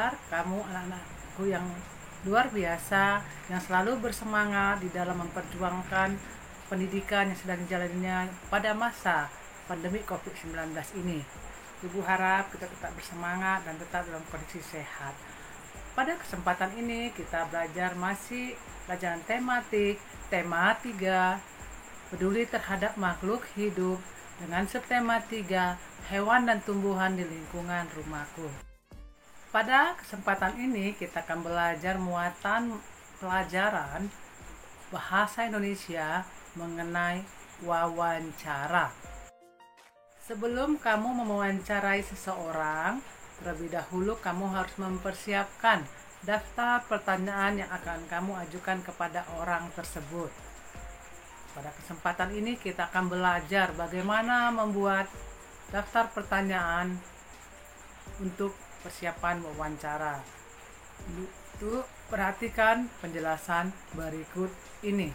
kabar kamu anak-anakku yang luar biasa, yang selalu bersemangat di dalam memperjuangkan pendidikan yang sedang dijalaninya pada masa pandemi COVID-19 ini. Ibu harap kita tetap bersemangat dan tetap dalam kondisi sehat. Pada kesempatan ini kita masih pelajaran tematik, tema 3, peduli terhadap makhluk hidup dengan subtema 3, hewan dan tumbuhan di lingkungan rumahku. Pada kesempatan ini kita akan belajar muatan pelajaran bahasa Indonesia mengenai wawancara. Sebelum kamu mewawancarai seseorang, terlebih dahulu kamu harus mempersiapkan daftar pertanyaan yang akan kamu ajukan kepada orang tersebut. Pada kesempatan ini kita akan belajar bagaimana membuat daftar pertanyaan untuk persiapan wawancara. Perhatikan penjelasan berikut ini.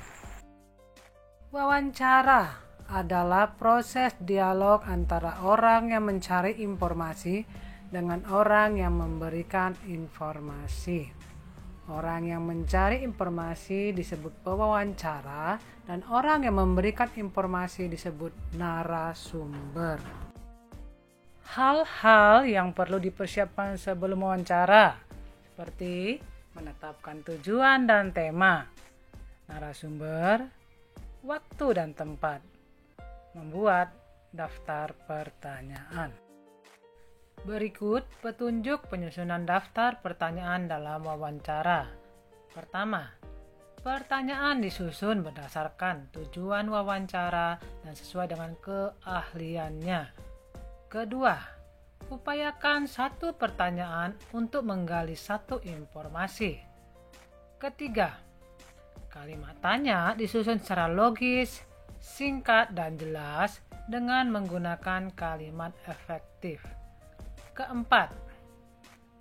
Wawancara adalah proses dialog antara orang yang mencari informasi dengan orang yang memberikan informasi. Orang yang mencari informasi disebut pewawancara dan orang yang memberikan informasi disebut narasumber. Hal-hal yang perlu dipersiapkan sebelum wawancara seperti menetapkan tujuan dan tema, narasumber, waktu dan tempat, membuat daftar pertanyaan. Berikut petunjuk penyusunan daftar pertanyaan dalam wawancara. Pertama, pertanyaan disusun berdasarkan tujuan wawancara dan sesuai dengan keahliannya. Kedua, upayakan satu pertanyaan untuk menggali satu informasi. Ketiga, kalimat tanya disusun secara logis, singkat dan jelas dengan menggunakan kalimat efektif. Keempat,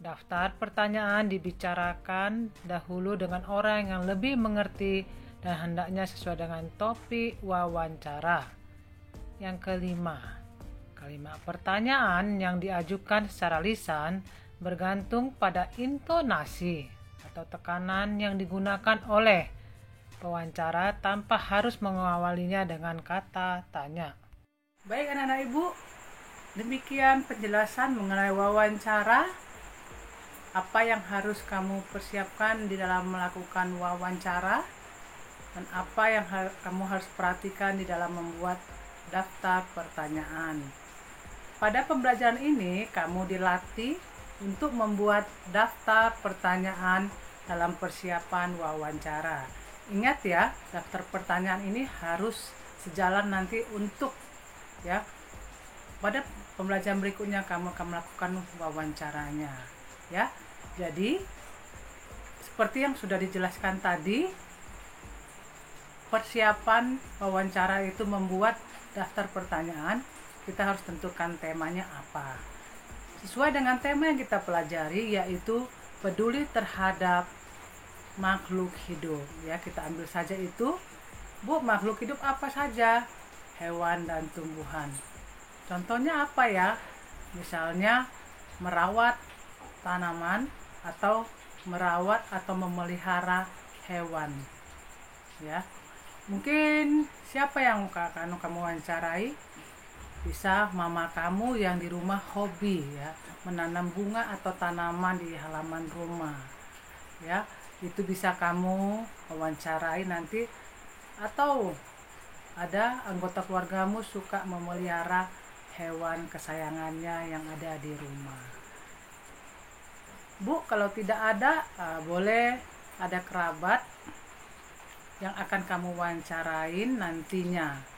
daftar pertanyaan dibicarakan dahulu dengan orang yang lebih mengerti dan hendaknya sesuai dengan topik wawancara. Yang kelima, kalimat pertanyaan yang diajukan secara lisan bergantung pada intonasi atau tekanan yang digunakan oleh pewawancara tanpa harus mengawalinya dengan kata tanya. Baik anak-anak ibu, demikian penjelasan mengenai wawancara. Apa yang harus kamu persiapkan di dalam melakukan wawancara dan apa yang kamu harus perhatikan di dalam membuat daftar pertanyaan. Pada pembelajaran ini, kamu dilatih untuk membuat daftar pertanyaan dalam persiapan wawancara. Ingat ya, daftar pertanyaan ini harus sejalan nanti untuk pada pembelajaran berikutnya kamu akan melakukan wawancaranya. Ya, jadi seperti yang sudah dijelaskan tadi, persiapan wawancara itu membuat daftar pertanyaan. Kita harus tentukan temanya apa. Sesuai dengan tema yang kita pelajari, yaitu peduli terhadap makhluk hidup. Ya, kita ambil saja itu. Bu, makhluk hidup apa saja? Hewan dan tumbuhan. Contohnya apa ya? Misalnya merawat tanaman atau merawat atau memelihara hewan. Ya. Mungkin siapa yang akan kamu wawancarai? Bisa mama kamu yang di rumah hobi menanam bunga atau tanaman di halaman rumah. Ya, itu bisa kamu wawancarai nanti, atau ada anggota keluargamu suka memelihara hewan kesayangannya yang ada di rumah. Bu, kalau tidak ada, boleh ada kerabat yang akan kamu wawancarain nantinya.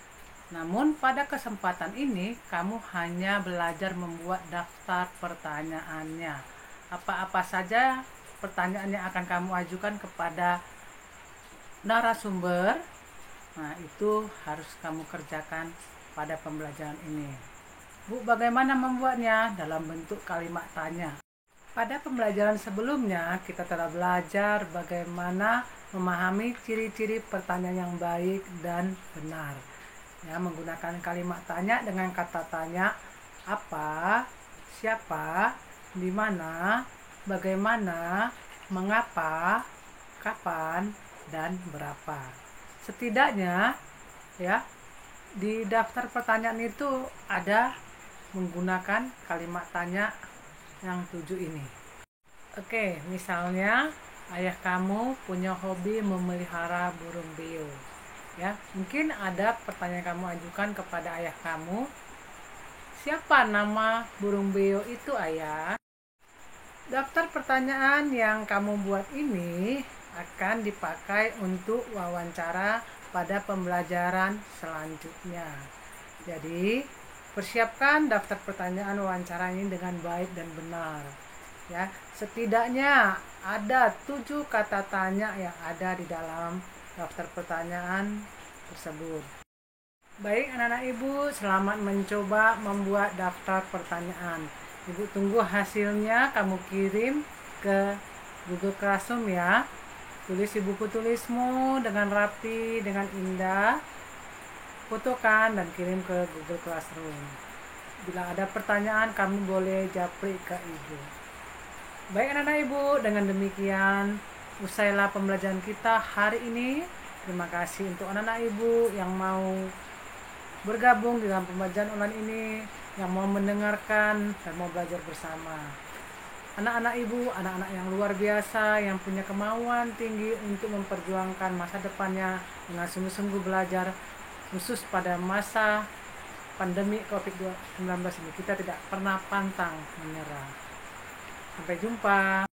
Namun pada kesempatan ini kamu hanya belajar membuat daftar pertanyaannya. Apa-apa saja pertanyaan yang akan kamu ajukan kepada narasumber. Nah, itu harus kamu kerjakan pada pembelajaran ini. Bu, bagaimana membuatnya? Dalam bentuk kalimat tanya. Pada pembelajaran sebelumnya kita telah belajar bagaimana memahami ciri-ciri pertanyaan yang baik dan benar. Ya, menggunakan kalimat tanya dengan kata tanya apa, siapa, di mana, bagaimana, mengapa, kapan, dan berapa. Setidaknya ya, di daftar pertanyaan itu ada menggunakan kalimat tanya yang 7 ini. Oke, misalnya ayah kamu punya hobi memelihara burung beo. Ya, mungkin ada pertanyaan kamu ajukan kepada ayah kamu. Siapa nama burung beo itu, ayah? Daftar pertanyaan yang kamu buat ini akan dipakai untuk wawancara pada pembelajaran selanjutnya. Jadi, persiapkan daftar pertanyaan wawancara ini dengan baik dan benar. Ya, setidaknya ada 7 kata tanya yang ada di dalam daftar pertanyaan tersebut. Baik anak-anak ibu, selamat mencoba membuat daftar pertanyaan. Ibu tunggu hasilnya kamu kirim ke Google Classroom ya. Tulis di buku tulismu dengan rapi, dengan indah. Fotokan dan kirim ke Google Classroom. Bila ada pertanyaan, kamu boleh japri ke ibu. Baik anak-anak ibu, dengan demikian usailah pembelajaran kita hari ini. Terima kasih untuk anak-anak ibu yang mau bergabung dalam pembelajaran online ini, yang mau mendengarkan dan mau belajar bersama. Anak-anak ibu, anak-anak yang luar biasa, yang punya kemauan tinggi untuk memperjuangkan masa depannya dengan sungguh-sungguh belajar, khusus pada masa pandemi COVID-19 ini. Kita tidak pernah pantang menyerah. Sampai jumpa.